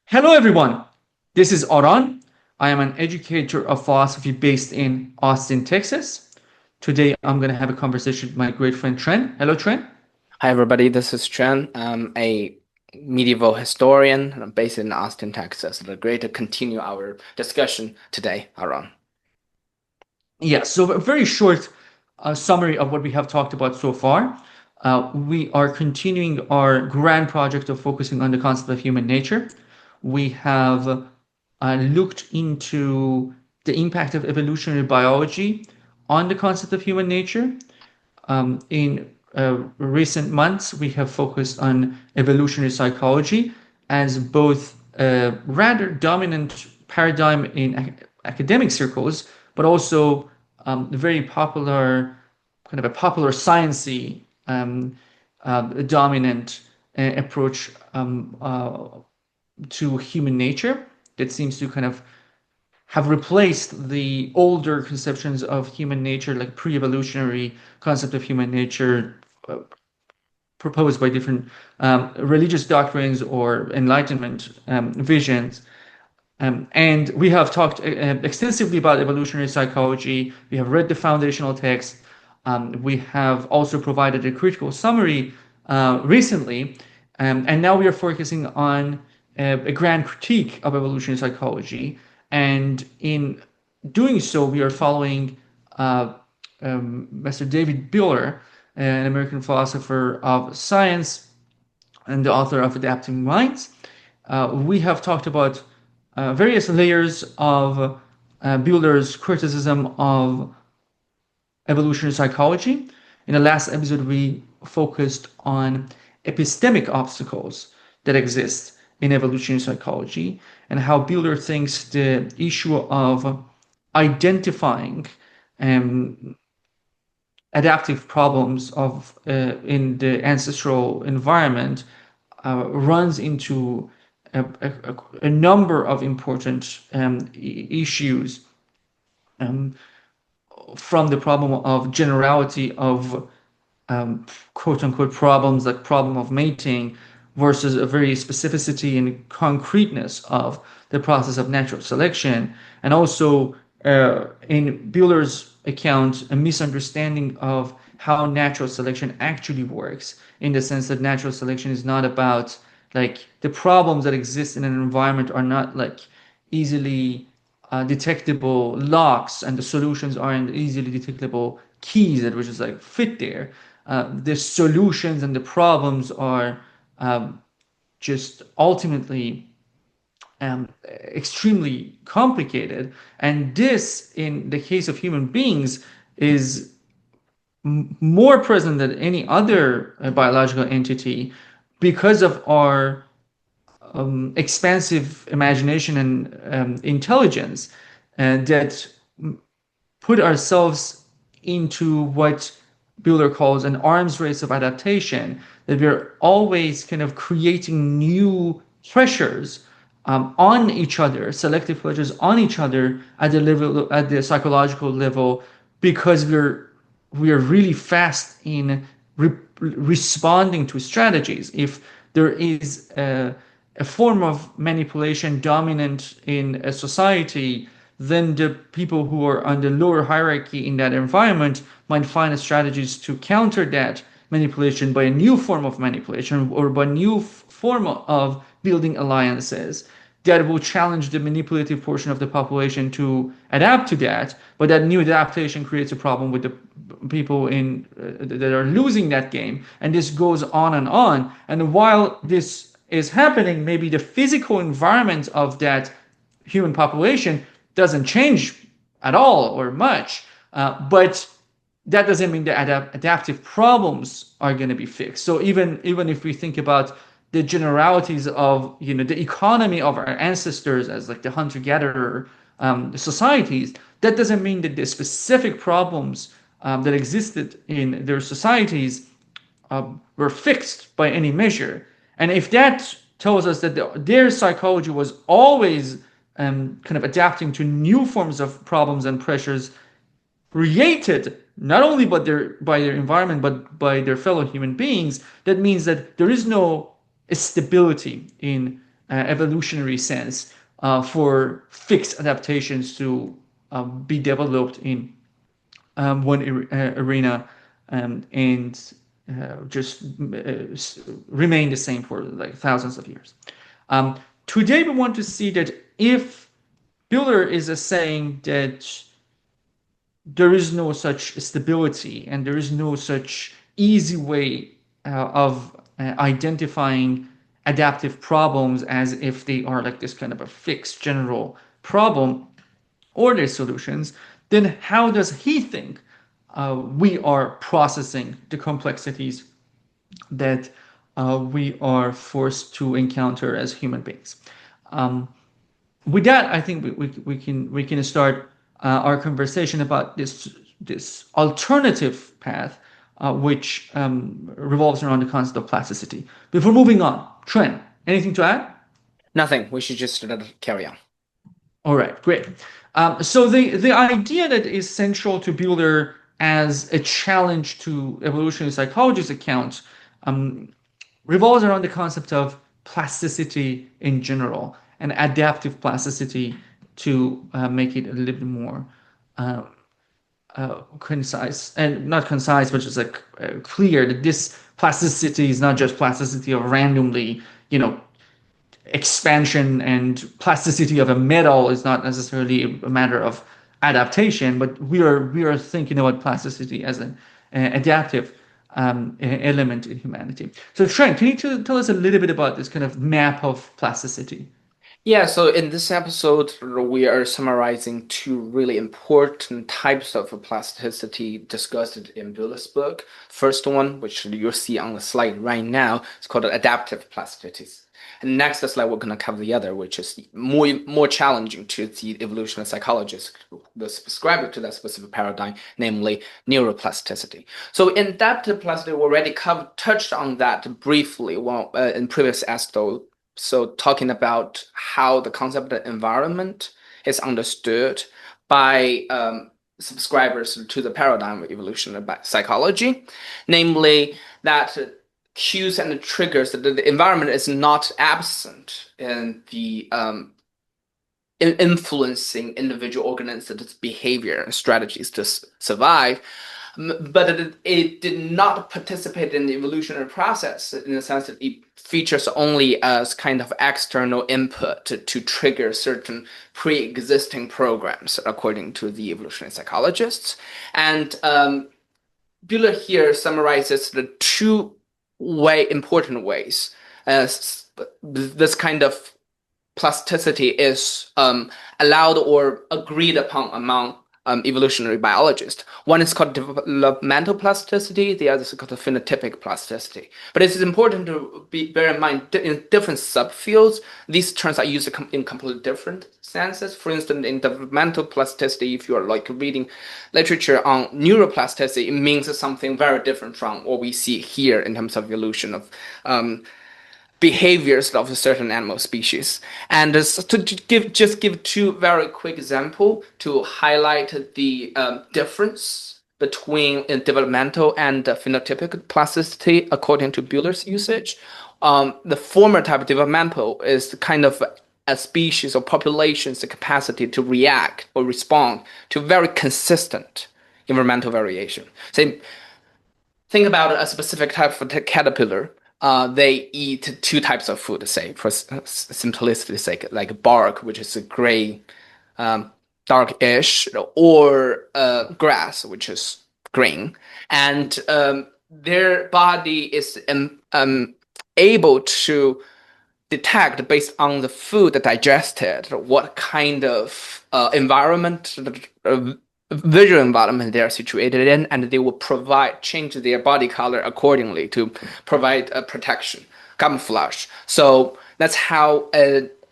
Hello, everyone. This is Aran. I am an educator of philosophy based in Austin, Texas. Today, I'm going to have a conversation with my great friend Tren. Hello, Tren. Hi everybody, this is Chen. I'm a medieval historian and I'm based in Austin, Texas. It's great to continue our discussion today, Aaron. Yeah, so a very short summary of what we have talked about so far. We are continuing our grand project of focusing on the concept of human nature. We have looked into the impact of evolutionary biology on the concept of human nature. In recent months, we have focused on evolutionary psychology as both a rather dominant paradigm in academic circles, but also very popular, kind of a popular sciencey dominant approach to human nature that seems to kind of have replaced the older conceptions of human nature, like pre-evolutionary concept of human nature uh, proposed by different religious doctrines or Enlightenment visions. And we have talked extensively about evolutionary psychology. We have read the foundational text. We have also provided a critical summary recently. And now we are focusing on a grand critique of evolutionary psychology. And in doing so, we are following Mr. David Buehler, an American philosopher of science and the author of Adapting Minds. We have talked about various layers of Buehler's criticism of evolutionary psychology. In the last episode, we focused on epistemic obstacles that exist in evolutionary psychology and how Buehler thinks the issue of identifying um, adaptive problems of in the ancestral environment runs into a number of important issues um, from the problem of generality of quote unquote problems like problem of mating versus a very specificity and concreteness of the process of natural selection, and also in Buehler's account a misunderstanding of how natural selection actually works, in the sense that natural selection is not about, like, the problems that exist in an environment are not like easily detectable locks, and the solutions aren't easily detectable keys that would just like fit there. The solutions and the problems are just ultimately extremely complicated. And this, in the case of human beings, is more present than any other biological entity because of our expansive imagination and intelligence, and that put ourselves into what Buehler calls an arms race of adaptation, that we're always kind of creating new pressures on each other, selective pressures on each other at the level, at the psychological level, because we are really fast in responding to strategies. If there is a form of manipulation dominant in a society, then the people who are on the lower hierarchy in that environment might find strategies to counter that manipulation by a new form of manipulation or by a new form of building alliances that will challenge the manipulative portion of the population to adapt to that. But that new adaptation creates a problem with the people in that are losing that game, and this goes on and on. And while this is happening, maybe the physical environment of that human population doesn't change at all or much, but that doesn't mean the adaptive problems are going to be fixed. So even if we think about the generalities of the economy of our ancestors as like the hunter-gatherer societies, that doesn't mean that the specific problems that existed in their societies were fixed by any measure. And if that tells us that their psychology was always kind of adapting to new forms of problems and pressures created not only by their environment but by their fellow human beings, that means that there is no stability in evolutionary sense for fixed adaptations to be developed in one arena and just remain the same for like thousands of years. Today, we want to see that if Buehler is saying that there is no such stability and there is no such easy way of identifying adaptive problems as if they are like this kind of a fixed general problem or their solutions, then how does he think we are processing the complexities that we are forced to encounter as human beings? With that, I think we can start our conversation about this alternative path, which revolves around the concept of plasticity. Before moving on, Trent, anything to add? Nothing. We should just carry on. All right, great. So the idea that is central to Buehler as a challenge to evolutionary psychology's account revolves around the concept of plasticity in general and adaptive plasticity to make it a little bit more concise and not concise, but just like clear that this plasticity is not just plasticity of randomly, expansion, and plasticity of a metal is not necessarily a matter of adaptation, but we are thinking about plasticity as an adaptive element in humanity. So Trent, can you tell us a little bit about this kind of map of plasticity? Yeah, so in this episode, we are summarizing two really important types of plasticity discussed in Buehler's book. First one, which you'll see on the slide right now, is called adaptive plasticity. And next slide, we're going to cover the other, which is more challenging to the evolutionary psychologists, the subscriber to that specific paradigm, namely neuroplasticity. So in adaptive plasticity, we already touched on that briefly in previous episode. So talking about how the concept of environment is understood by subscribers to the paradigm of evolutionary psychology, namely that cues and triggers, that the environment is not absent in the in influencing individual organisms' behavior and strategies to survive, but it did not participate in the evolutionary process in the sense that it features only as kind of external input to trigger certain pre-existing programs, according to the evolutionary psychologists. And Buehler here summarizes the two important ways this kind of plasticity is allowed or agreed upon among evolutionary biologists. One is called developmental plasticity, the other is called phenotypic plasticity. But it is important to bear in mind in different subfields, these terms are used in completely different senses. For instance, in developmental plasticity, if you are like reading literature on neuroplasticity, it means something very different from what we see here in terms of evolution of behaviors of a certain animal species. And to give two very quick examples to highlight the difference between developmental and phenotypic plasticity according to Buehler's usage. The former type of developmental is kind of a species or population's capacity to react or respond to very consistent environmental variation. So think about a specific type of caterpillar. They eat two types of food, say, for simplicity's sake, like bark, which is a gray, darkish, or grass, which is green. And their body is able to detect, based on the food digested, what kind of environment, visual environment they are situated in, and they will change their body color accordingly to provide protection, camouflage. So that's how,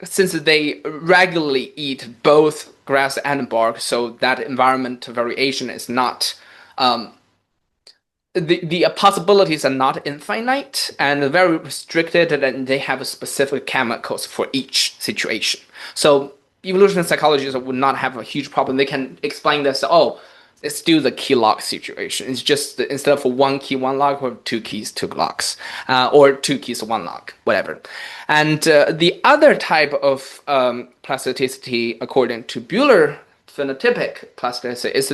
since they regularly eat both grass and bark, so that environment variation is not, the possibilities are not infinite and very restricted, and they have specific chemicals for each situation. So evolutionary psychologists would not have a huge problem. They can explain this, it's still the key lock situation. It's just instead of one key, one lock, or two keys, two locks, or two keys, one lock, whatever. And the other type of plasticity, according to Buehler, phenotypic plasticity is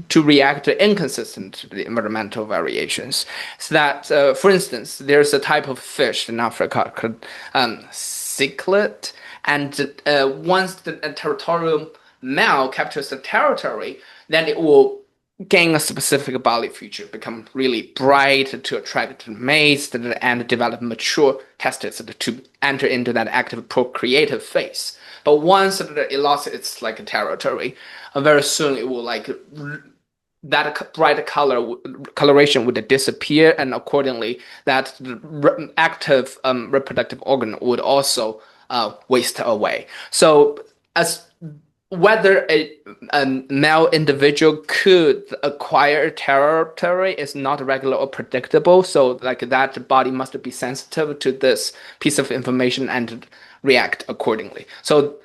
to react to inconsistent environmental variations. So that, for instance, there's a type of fish in Africa called cichlid, and once the territorial male captures the territory, then it will gain a specific body feature, become really bright to attract mates, and develop mature testes to enter into that active procreative phase. But once it lost its like territory, very soon it will like that bright coloration would disappear, and accordingly, that active reproductive organ would also waste away. So, as whether a male individual could acquire territory is not regular or predictable. So, like that body must be sensitive to this piece of information and react accordingly. So,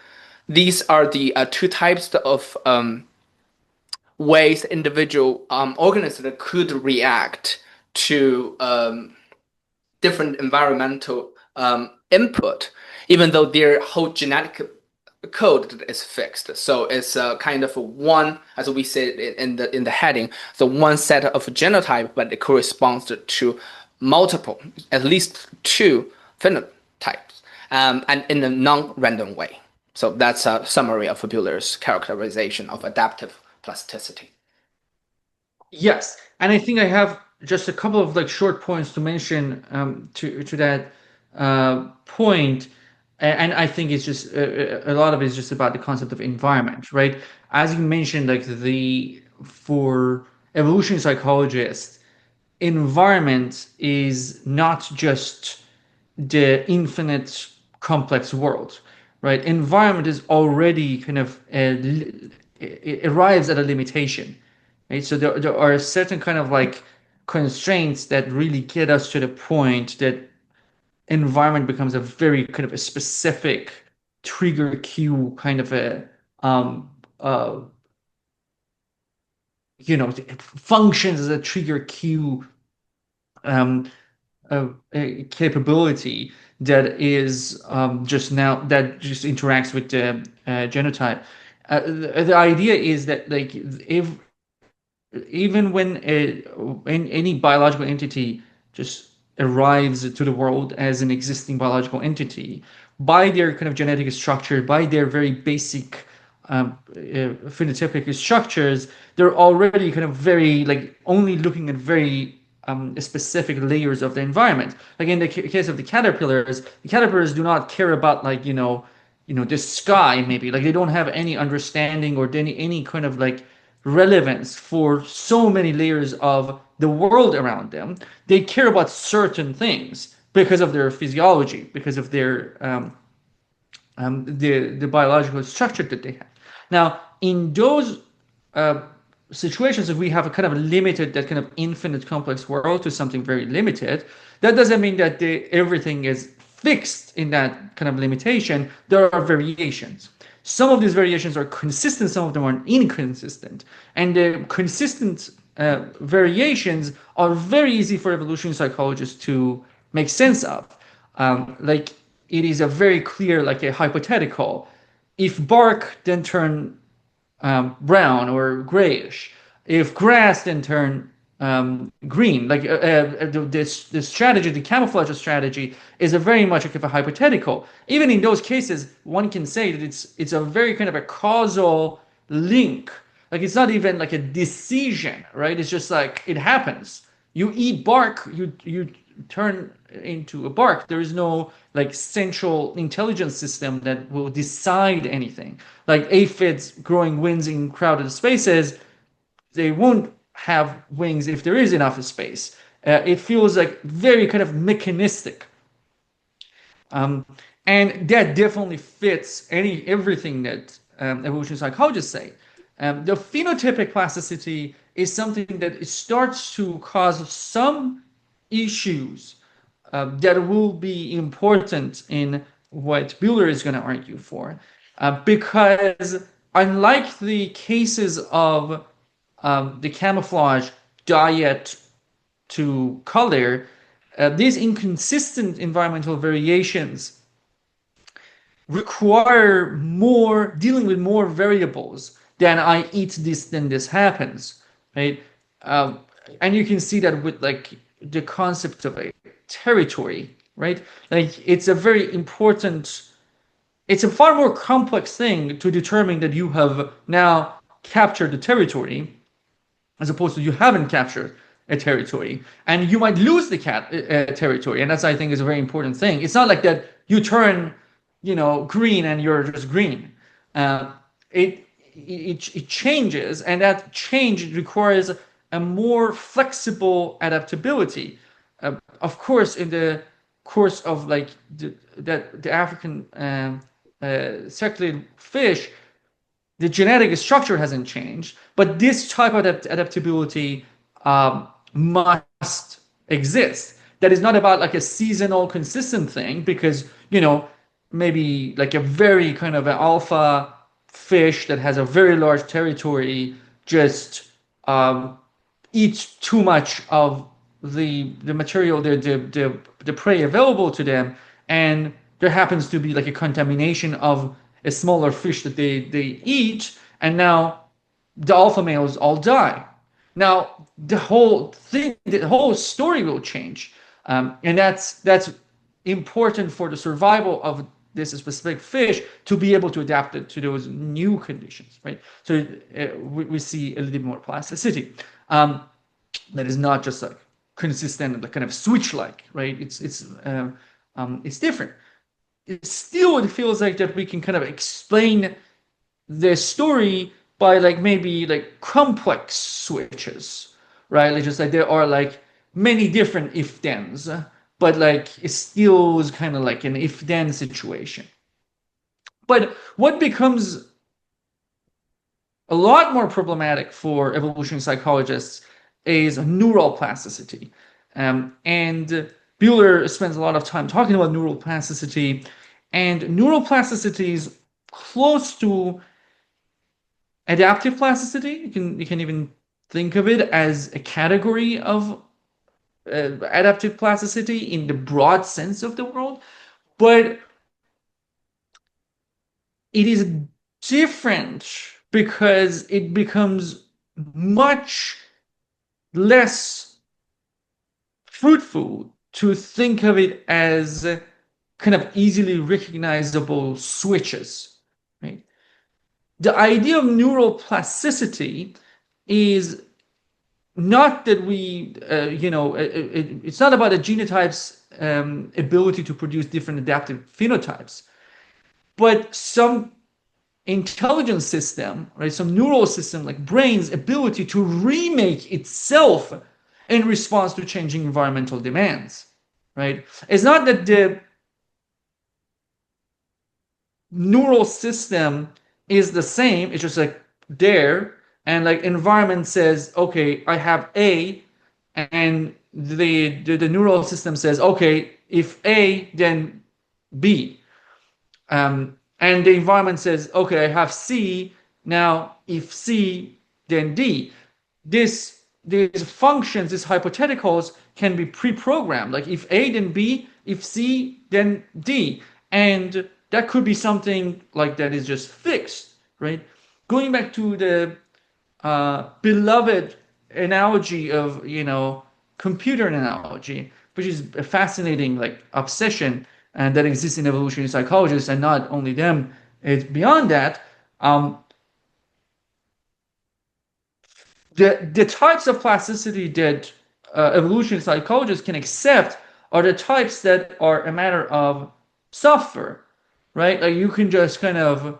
these are the two types of ways individual organisms could react to different environmental input, even though their whole genetic code is fixed. So it's kind of one, as we said in the heading, the one set of genotype, but it corresponds to multiple, at least two phenotypes, and in a non-random way. So that's a summary of Buehler's characterization of adaptive plasticity. Yes, and I think I have just a couple of like short points to mention to that point, and I think it's just a lot of it is just about the concept of environment, right? As you mentioned, like the for evolutionary psychologists, environment is not just the infinite complex world, right? Environment is already kind of it arrives at a limitation, right? So there are certain kind of like constraints that really get us to the point that environment becomes a very kind of a specific trigger cue kind of a um uh it functions as a trigger cue um a capability that is just now that just interacts with the genotype. The idea is that like if even when any biological entity just arrives to the world as an existing biological entity, by their kind of genetic structure, by their very basic phenotypic structures, they're already kind of very like only looking at very specific layers of the environment. Like in the case of the caterpillars do not care about like the sky maybe like they don't have any understanding or any kind of like relevance for so many layers of the world around them. They care about certain things because of their physiology, because of their the biological structure that they have. Now, in those uh, situations, if we have a kind of limited, that kind of infinite complex world to something very limited, that doesn't mean that everything is fixed in that kind of limitation. There are variations. Some of these variations are consistent, some of them are inconsistent. And the consistent variations are very easy for evolutionary psychologists to make sense of. Like it is a very clear, like a hypothetical. If bark then turn brown or grayish, if grass then turn green, like this strategy, the camouflage strategy, is a very much like a hypothetical. Even in those cases, one can say that it's a very kind of a causal link. Like it's not even like a decision, right? It's just like it happens. You eat bark, you turn into a bark. There is no like central intelligence system that will decide anything. Like aphids growing wings in crowded spaces, they won't have wings if there is enough space. It feels like very kind of mechanistic. Um, and that definitely fits everything that evolution psychologists say. The phenotypic plasticity is something that it starts to cause some issues that will be important in what Buehler is going to argue for, because unlike the cases of the camouflage diet to color, these inconsistent environmental variations require more dealing with more variables than I eat this, then this happens, right? Um, and you can see that with like the concept of a territory, right? Like it's a very important, it's a far more complex thing to determine that you have now captured the territory as opposed to you haven't captured a territory and you might lose the territory, and that's I think is a very important thing. It's not like that you turn green and you're just green. uh, it changes, and that change requires a more flexible adaptability. Of course, in the course of like the African circulated fish, the genetic structure hasn't changed, but this type of adaptability must exist. That is not about like a seasonal consistent thing, because maybe like a very kind of an alpha fish that has a very large territory just um, eats too much of the material, the prey available to them, and there happens to be like a contamination of a smaller fish that they eat, and now the alpha males all die. Now the whole story will change, and that's important for the survival of this specific fish to be able to adapt it to those new conditions, right? So we see a little bit more plasticity. That is not just like consistent, like kind of switch-like, right? It's different. It feels like that we can kind of explain the story by like maybe like complex switches, right? Like just like there are like many different if-thens, but like it still is kind of like an if-then situation. But what becomes a lot more problematic for evolutionary psychologists is neural plasticity. And Buehler spends a lot of time talking about neural plasticity, and neural plasticity is close to adaptive plasticity. You can even think of it as a category of adaptive plasticity in the broad sense of the world, but it is different because it becomes much less fruitful to think of it as kind of easily recognizable switches, right? The idea of neural plasticity is not that it's not about a genotype's ability to produce different adaptive phenotypes, but some intelligence system, right? Some neural system like brain's ability to remake itself in response to changing environmental demands, right? It's not that the neural system is the same, it's just like there, and like environment says, okay, I have A, and the neural system says, okay, if A, then B. And the environment says, okay, I have C, now if C, then D. These functions, these hypotheticals can be pre-programmed. Like if A, then B, if C, then D. And that could be something like that is just fixed, right? Going back to the beloved analogy of, computer analogy, which is a fascinating like obsession and that exists in evolutionary psychologists, and not only them, it's beyond that. Um, the types of plasticity that evolutionary psychologists can accept are the types that are a matter of software, right? Like you can just kind of,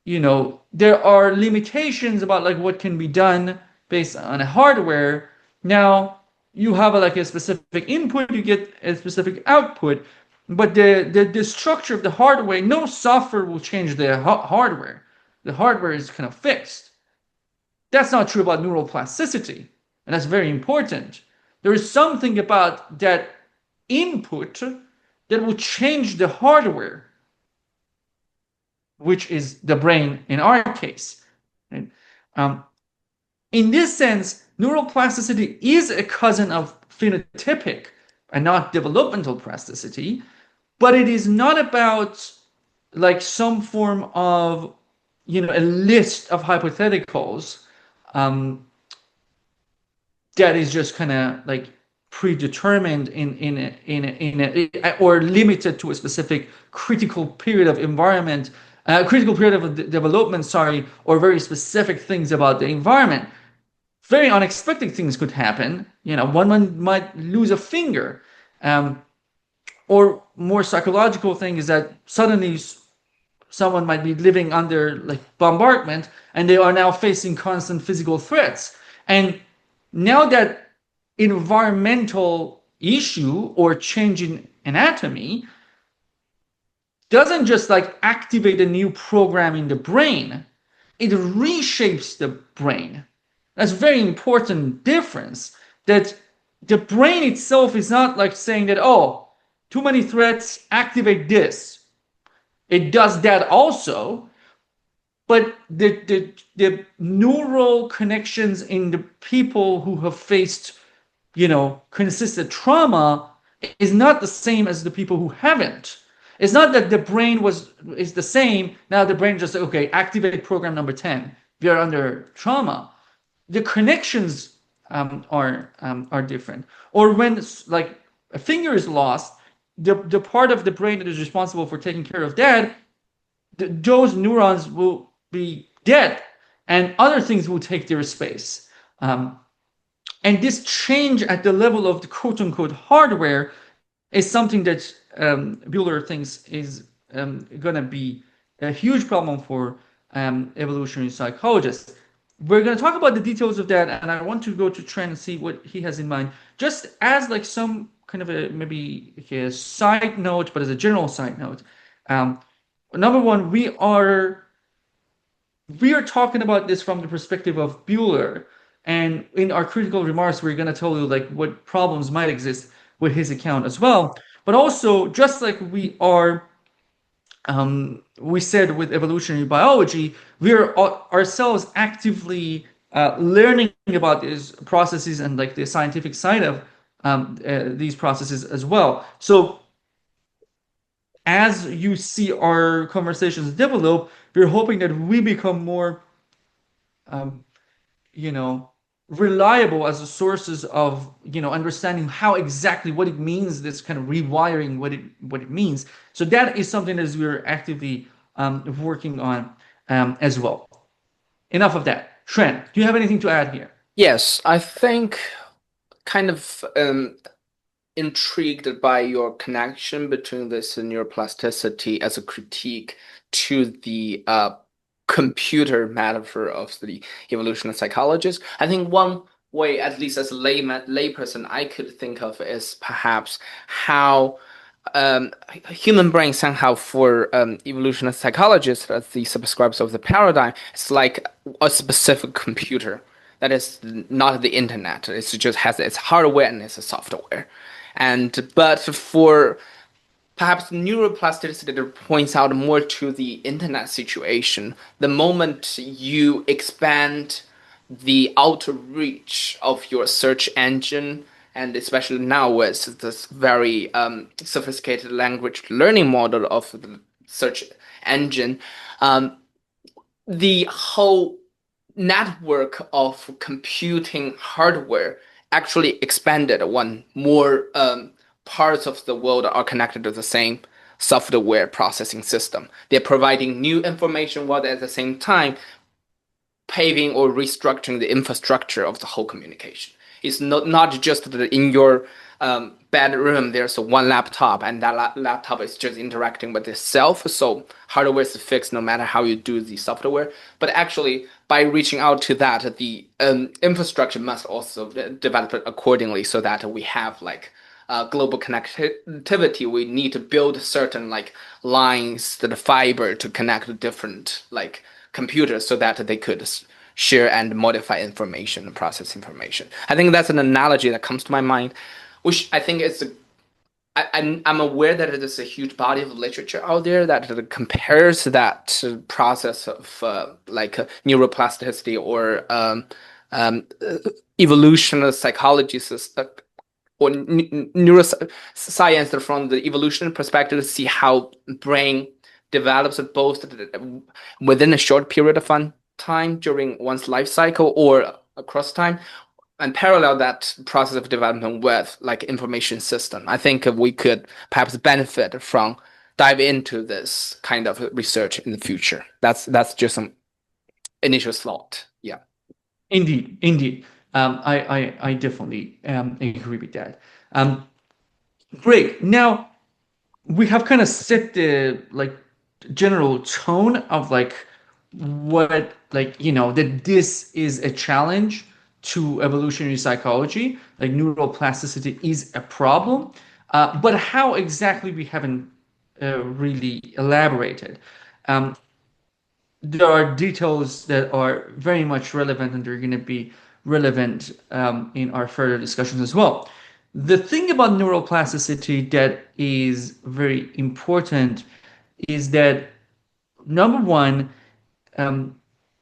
there are limitations about like what can be done based on a hardware. Now you have like a specific input, you get a specific output, but the structure of the hardware, no software will change the hardware. The hardware is kind of fixed. That's not true about neural plasticity, and that's very important. There is something about that input that will change the hardware, which is the brain in our case. Right? Um, In this sense, neuroplasticity is a cousin of phenotypic and not developmental plasticity, but it is not about like some form of, a list of hypotheticals um, that is just kind of like predetermined or limited to a specific critical period of environment, critical period of development, sorry, or very specific things about the environment. Very unexpected things could happen. One might lose a finger. Um, or more psychological thing is that suddenly someone might be living under like bombardment and they are now facing constant physical threats. And now that environmental issue or change in anatomy doesn't just like activate a new program in the brain, it reshapes the brain. That's a very important difference. That the brain itself is not like saying that, oh, too many threats, activate this. It does that also, but the neural connections in the people who have faced, consistent trauma is not the same as the people who haven't. It's not that the brain is the same. Now the brain just okay, activate program number 10. We are under trauma. The connections are different. Or when like a finger is lost, the part of the brain that is responsible for taking care of that, those neurons will be dead, and other things will take their space. And this change at the level of the quote unquote hardware is something that Bueller thinks is going to be a huge problem for evolutionary psychologists. We're going to talk about the details of that, and I want to go to Trent and see what he has in mind, just as like some kind of a maybe a side note, but as a general side note. Um, Number one, we are talking about this from the perspective of Bueller, and in our critical remarks, we're going to tell you like what problems might exist with his account as well. But also, just like we said with evolutionary biology, we are ourselves actively learning about these processes and like the scientific side of these processes as well. So as you see our conversations develop, we're hoping that we become more, um, you know, reliable as sources of, understanding how exactly what it means, this kind of rewiring what it means. So that is something that we're actively working on as well. Enough of that. Trent, do you have anything to add here? Yes, I think kind of intrigued by your connection between this neuroplasticity as a critique to the computer metaphor of the evolutionary psychologist. I think one way, at least as a layperson, I could think of is perhaps how human brain somehow for evolutionary psychologists as the subscribers of the paradigm, it's like a specific computer that is not the internet. It just has its hardware and its software. And but for perhaps neuroplasticity that points out more to the internet situation, the moment you expand the outreach of your search engine, and especially now with this very sophisticated language learning model of the search engine, um, the whole network of computing hardware actually expanded when more parts of the world are connected to the same software processing system. They're providing new information while at the same time paving or restructuring the infrastructure of the whole communication. It's not just that in your bedroom there's one laptop and that laptop is just interacting with itself. So hardware is fixed no matter how you do the software. But actually, by reaching out to that, the infrastructure must also develop accordingly so that we have like global connectivity. We need to build certain like lines, the fiber to connect different like computers so that they could share and modify information and process information. I think that's an analogy that comes to my mind, which I think is I'm aware that it is a huge body of literature out there that compares that process of neuroplasticity or evolutionary psychologists or neuroscience from the evolutionary perspective to see how brain develops both within a short period of time during one's life cycle or across time, and parallel that process of development with like information system. I think we could perhaps benefit from dive into this kind of research in the future. That's just some initial thought. Yeah. Indeed, indeed. I definitely agree with that. Um, Great. Now we have kind of set the like general tone of like what like that this is a challenge to evolutionary psychology, like neuroplasticity is a problem, but how exactly we haven't really elaborated. Um, there are details that are very much relevant and they're going to be relevant in our further discussions as well. The thing about neuroplasticity that is very important is that number one, um,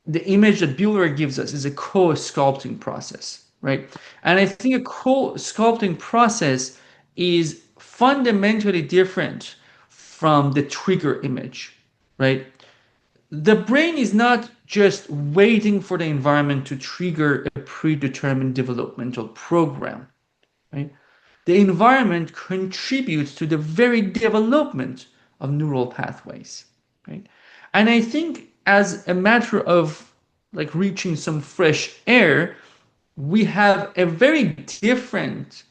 the image that Buehler gives us is a co-sculpting process, right? And I think a co-sculpting process is fundamentally different from the trigger image, right? The brain is not just waiting for the environment to trigger a predetermined developmental program, right? The environment contributes to the very development of neural pathways, right? And I think as a matter of like reaching some fresh air, we have a very different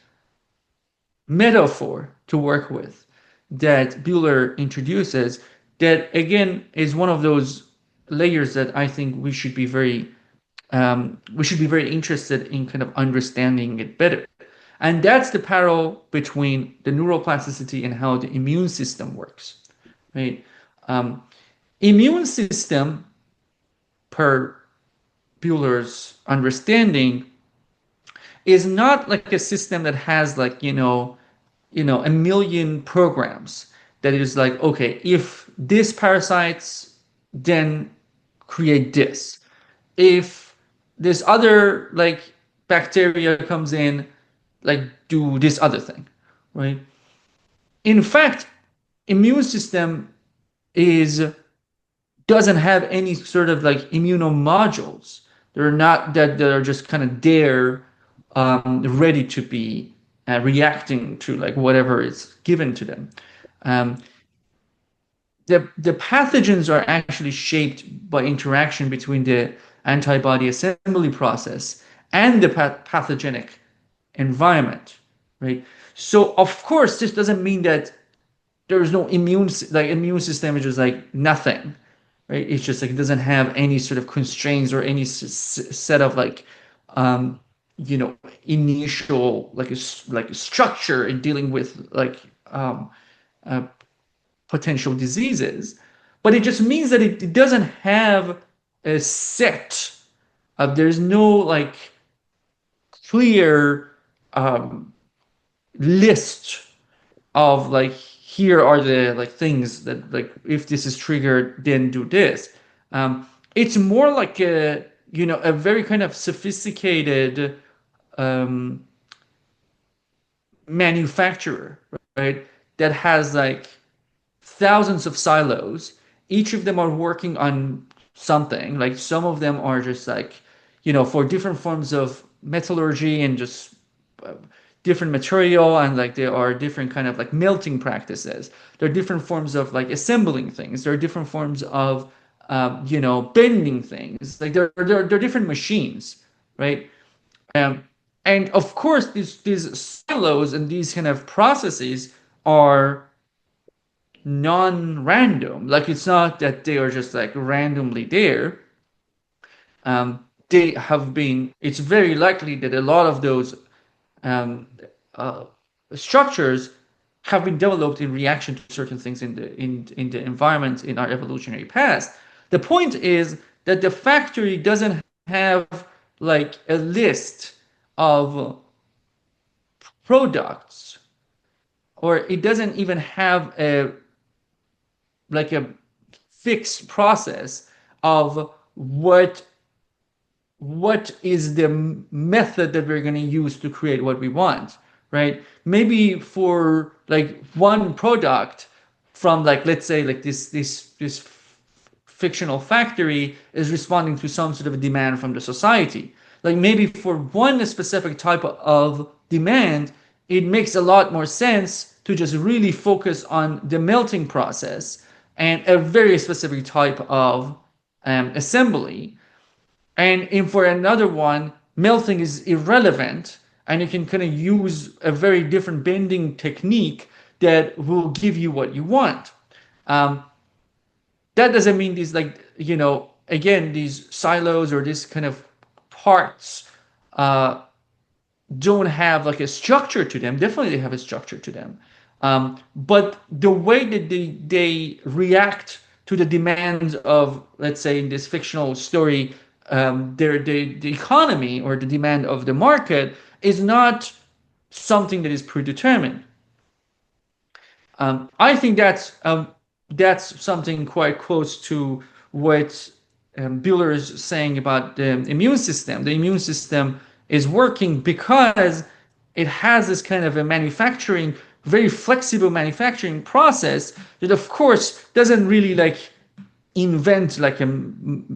metaphor to work with that Buehler introduces that again is one of those layers that I think we should be very interested in kind of understanding it better. And that's the parallel between the neuroplasticity and how the immune system works, right? Um, Immune system, per Buehler's understanding, is not like a system that has like a million programs that is like, okay, if this parasites, then create this. If this other like bacteria comes in, like do this other thing, right? In fact, immune system is doesn't have any sort of like immunomodules. They're not that they're just kind of there, ready to be reacting to like whatever is given to them. Um, the pathogens are actually shaped by interaction between the antibody assembly process and the pathogenic environment, right? So of course, this doesn't mean that there's no immune system is just like nothing, right? It's just like it doesn't have any sort of constraints or any set of like um initial like a structure in dealing with like uh, potential diseases, but it just means that it doesn't have a set of there's no like clear um, list of like here are the like things that like if this is triggered then do this. It's more like a very kind of sophisticated um, manufacturer, right, that has like thousands of silos. Each of them are working on something. Like some of them are just like, for different forms of metallurgy and just uh, different material, and like there are different kind of like melting practices. There are different forms of like assembling things. There are different forms of bending things. Like there are different machines, right? Um, and of course, these silos and these kind of processes are non-random. Like it's not that they are just like randomly there. They have been. It's very likely that a lot of those um, uh, structures have been developed in reaction to certain things in the environment in our evolutionary past. The point is that the factory doesn't have like a list of products, or it doesn't even have a like a fixed process of what what is the method that we're going to use to create what we want, right? Maybe for like one product from like let's say like this fictional factory is responding to some sort of a demand from the society. Like maybe for one specific type of demand, it makes a lot more sense to just really focus on the melting process and a very specific type of assembly. And for another one, melting is irrelevant, and you can kind of use a very different bending technique that will give you what you want. Um, that doesn't mean these like again these silos or these kind of parts uh, don't have like a structure to them. Definitely they have a structure to them. But the way that they react to the demands of, let's say in this fictional story, the economy or the demand of the market is not something that is predetermined. I think that's something quite close to what Bueller is saying about the immune system. The immune system is working because it has this kind of a manufacturing, very flexible manufacturing process that, of course, doesn't really like invent like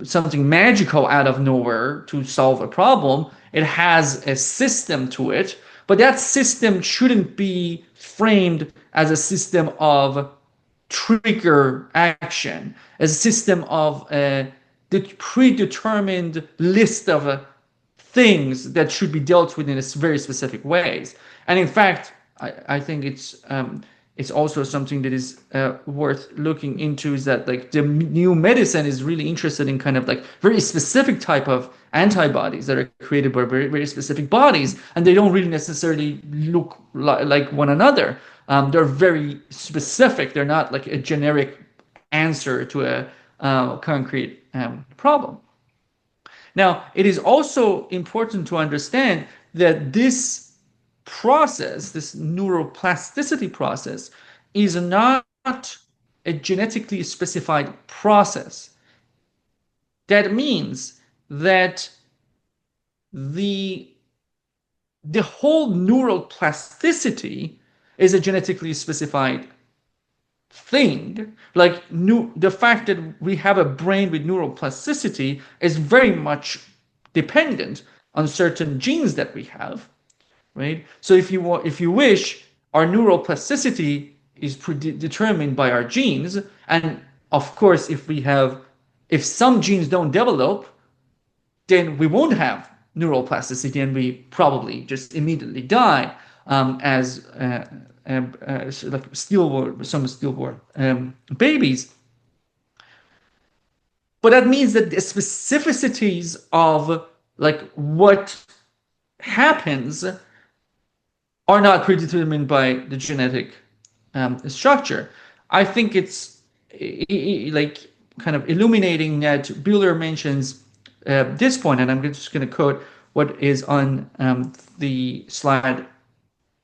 something magical out of nowhere to solve a problem. It has a system to it, but that system shouldn't be framed as a system of trigger action, as a system of the predetermined list of things that should be dealt with in a very specific ways. And in fact, I think it's also something that is worth looking into, is that like the new medicine is really interested in kind of like very specific type of antibodies that are created by very, very specific bodies, and they don't really necessarily look like one another. They're very specific. They're not like a generic answer to a concrete problem. Now, it is also important to understand that this process, this neuroplasticity process, is not a genetically specified process. That means that the the whole neural plasticity is a genetically specified thing. Like the fact that we have a brain with neuroplasticity is very much dependent on certain genes that we have, right? So if you wish, our neuroplasticity is determined by our genes, and of course, if some genes don't develop, then we won't have neuroplasticity, and we probably just immediately die as like stillborn babies. But that means that the specificities of like what happens are not predetermined by the genetic structure. I think it's like kind of illuminating that Bueller mentions this point, and I'm just going to quote what is on the slide.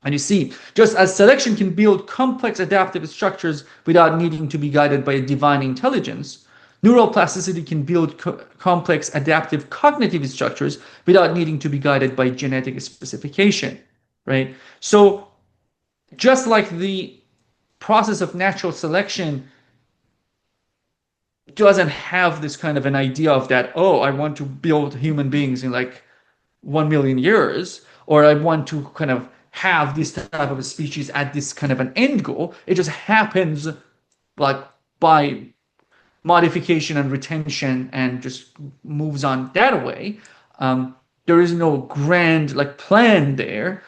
And you see, just as selection can build complex adaptive structures without needing to be guided by a divine intelligence, neuroplasticity can build complex adaptive cognitive structures without needing to be guided by genetic specification, right? So just like the process of natural selection doesn't have this kind of an idea of that, oh, I want to build human beings in like 1 million years, or I want to kind of have this type of a species at this kind of an end goal. It just happens like by modification and retention and just moves on that way. There is no grand like plan there.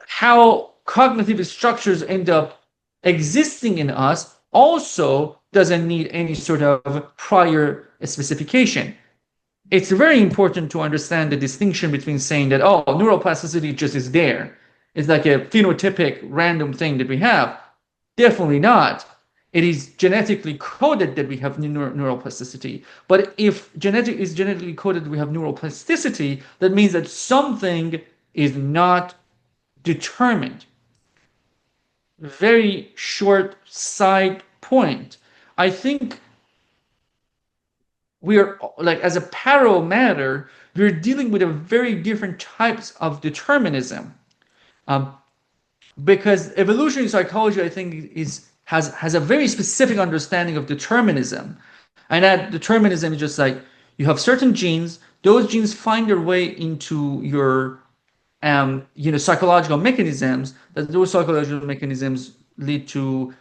How cognitive structures end up existing in us also doesn't need any sort of prior specification. It's very important to understand the distinction between saying that, oh, neuroplasticity just is there. It's like a phenotypic random thing that we have. Definitely not. It is genetically coded that we have neuroplasticity. But if genetic is genetically coded, we have neuroplasticity, that means that something is not determined. Very short side point. I think we are like as a parallel matter, we're dealing with a very different types of determinism. Um, because evolutionary psychology, I think, has a very specific understanding of determinism, and that determinism is just like you have certain genes; those genes find their way into your psychological mechanisms. That those psychological mechanisms lead to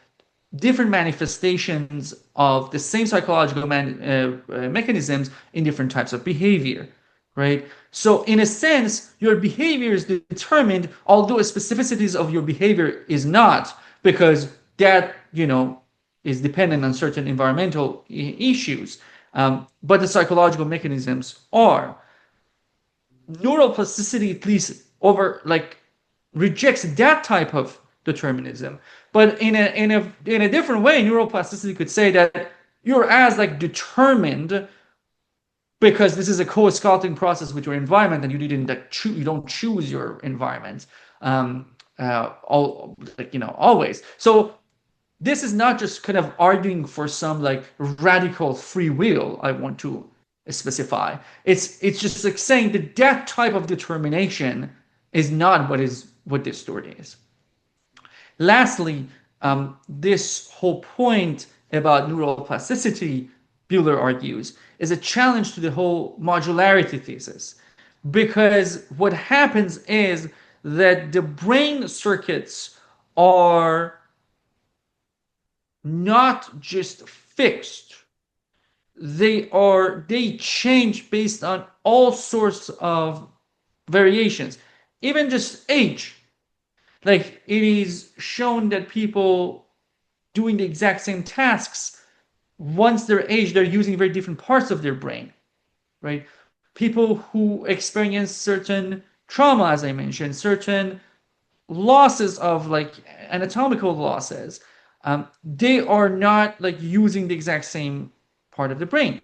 different manifestations of the same psychological mechanisms in different types of behavior, right? So in a sense, your behavior is determined, although specificities of your behavior is not, because that, is dependent on certain environmental issues. But the psychological mechanisms are. Neuroplasticity at least over like rejects that type of determinism. But in a different way, neuroplasticity could say that you're as like determined because this is a co-sculpting process with your environment, and you don't choose your environment all like always. So this is not just kind of arguing for some like radical free will. I want to specify. It's just like saying that that type of determination is not what this story is. Lastly, this whole point about neuroplasticity, Buehler argues, is a challenge to the whole modularity thesis. Because what happens is that the brain circuits are not just fixed, they change based on all sorts of variations, even just age. Like it is shown that people doing the exact same tasks, once they're aged, they're using very different parts of their brain, right? People who experience certain trauma, as I mentioned, certain losses of like anatomical losses, they are not like using the exact same part of the brain.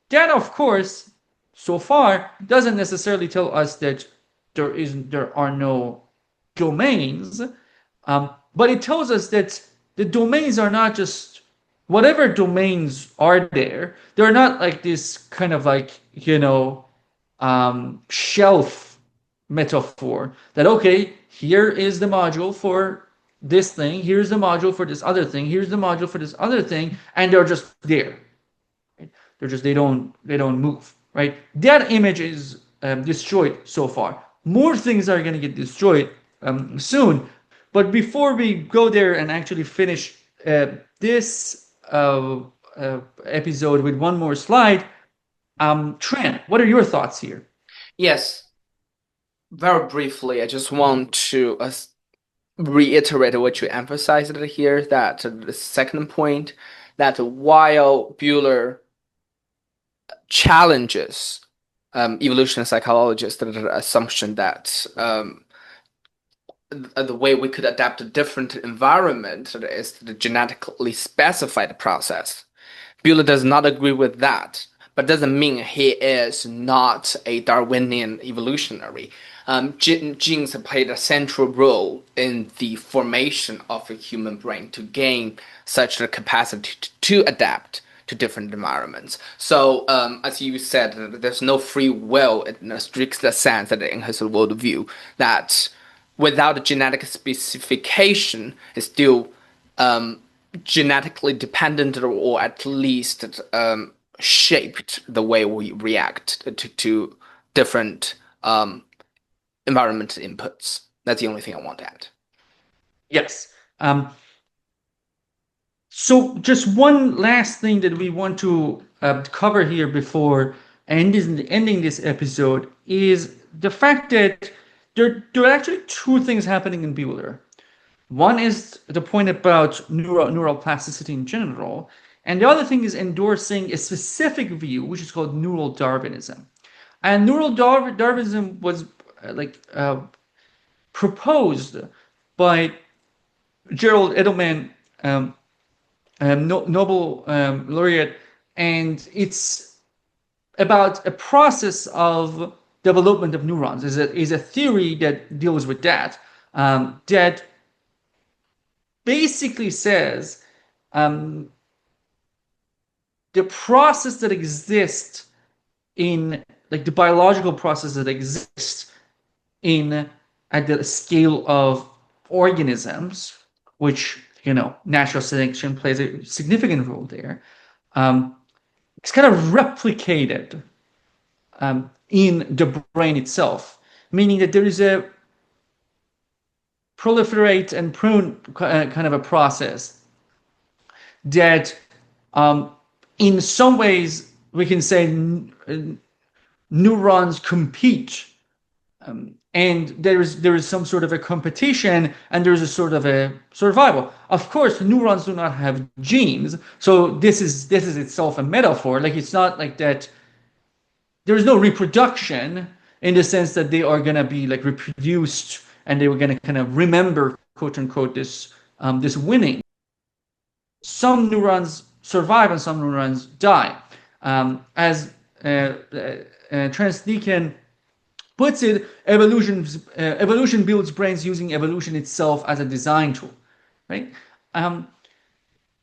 That, of course, so far doesn't necessarily tell us that there are no domains, but it tells us that the domains are not just whatever domains are there. They're not like this kind of like shelf metaphor that okay, here is the module for this thing, here's the module for this other thing, here's the module for this other thing, and they're just there. Right? They don't move. Right? That image is destroyed so far. More things are going to get destroyed soon. But before we go there and actually finish this episode with one more slide, Trent, what are your thoughts here? Yes, very briefly, I just want to reiterate what you emphasized here, that the second point, that while Bueller challenges evolutionary psychologists the assumption that the way we could adapt a different environment is the genetically specified process. Bueller does not agree with that, but doesn't mean he is not a Darwinian evolutionary. Genes played a central role in the formation of a human brain to gain such a capacity to adapt to different environments. So, as you said, there's no free will in a strict sense that in his worldview, that without a genetic specification, it's still genetically dependent, or at least shaped the way we react to different environmental inputs. That's the only thing I want to add. Yes. So just one last thing that we want to cover here before ending this episode is the fact that there are actually two things happening in Bueller. One is the point about neural plasticity in general, and the other thing is endorsing a specific view, which is called neural Darwinism. And neural Darwinism was proposed by Gerald Edelman, Nobel laureate, and it's about a process of development of neurons. Is a theory that deals with that. That basically says the process that exists in like the biological process that exists in at the scale of organisms, which natural selection plays a significant role there. It's kind of replicated in the brain itself, meaning that there is a proliferate and prune kind of a process that in some ways we can say neurons compete, and there is some sort of a competition, and there's a sort of a survival. Of course, neurons do not have genes, so this is itself a metaphor. Like, it's not like that. There is no reproduction in the sense that they are gonna be like reproduced and they were gonna kind of remember, quote unquote, this winning. Some neurons survive and some neurons die. As Trans Deacon puts it, evolution builds brains using evolution itself as a design tool, right?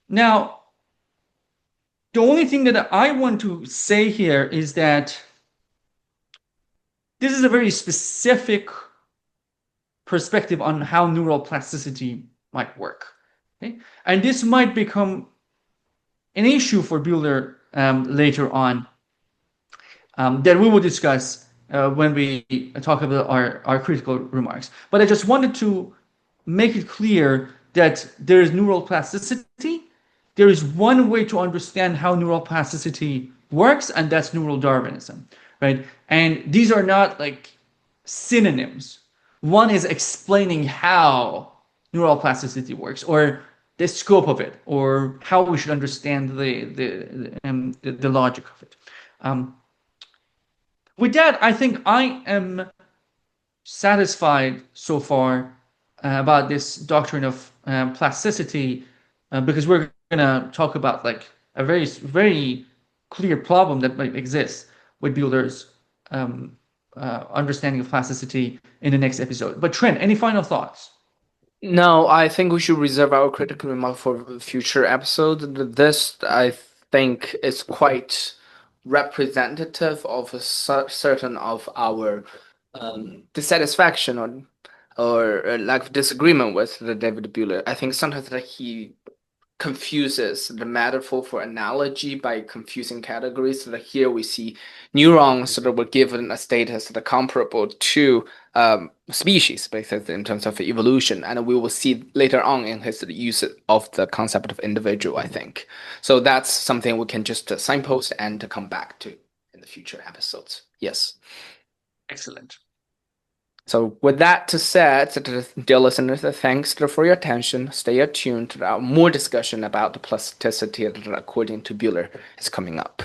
Now, the only thing that I want to say here is that this is a very specific perspective on how neural plasticity might work. Okay? And this might become an issue for Buehler later on, that we will discuss when we talk about our critical remarks. But I just wanted to make it clear that there is neural plasticity. There is one way to understand how neural plasticity works, and that's neural Darwinism, right? And these are not like synonyms. One is explaining how neural plasticity works, or the scope of it, or how we should understand the logic of it. With that, I think I am satisfied so far about this doctrine of plasticity, because we're going to talk about like a very, very clear problem that might exist with Buehler's understanding of plasticity in the next episode. But Trent, any final thoughts? No, I think we should reserve our critical remark for future episodes. This, I think, is quite representative of a certain of our dissatisfaction or lack of disagreement with the David Buehler. I think sometimes that he confuses the metaphor for analogy by confusing categories. So that here we see neurons that were given a status that are comparable to species, basically in terms of evolution, and we will see later on in his use of the concept of individual, I think. So that's something we can just signpost and come back to in the future episodes. Yes. Excellent. So with that said, dear listeners, thanks for your attention. Stay attuned to our more discussion about the plasticity that, according to Buehler, is coming up.